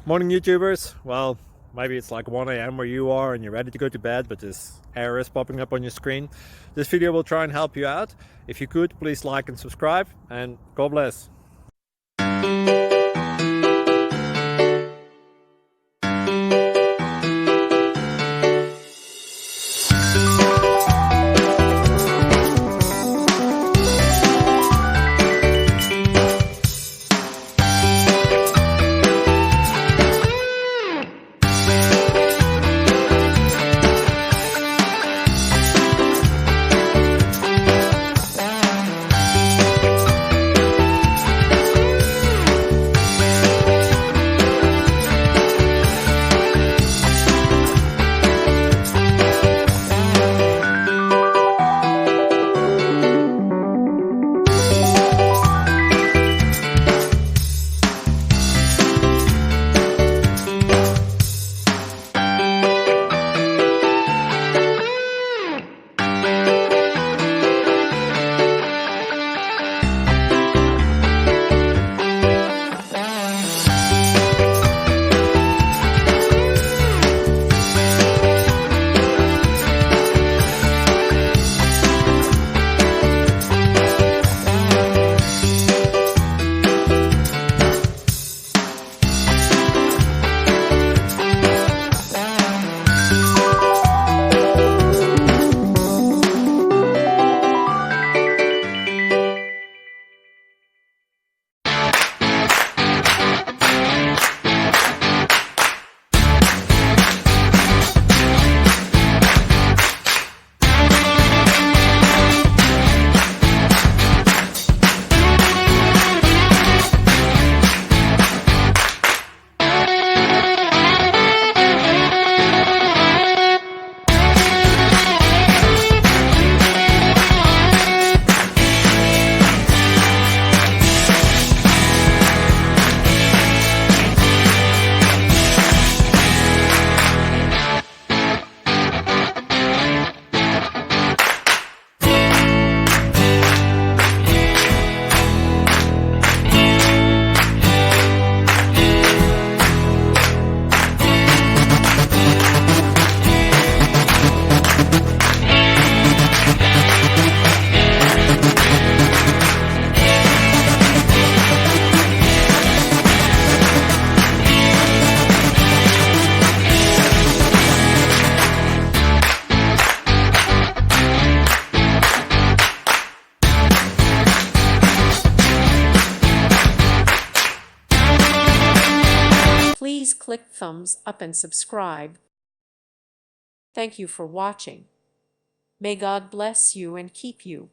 Morning, YouTubers. Well, maybe it's like 1 a.m. where you are and you're ready to go to bed, but this error is popping up on your screen. This video will try and help you out. If you could, please like and subscribe, and God bless. Please click thumbs up and subscribe. Thank you for watching. May God bless you and keep you.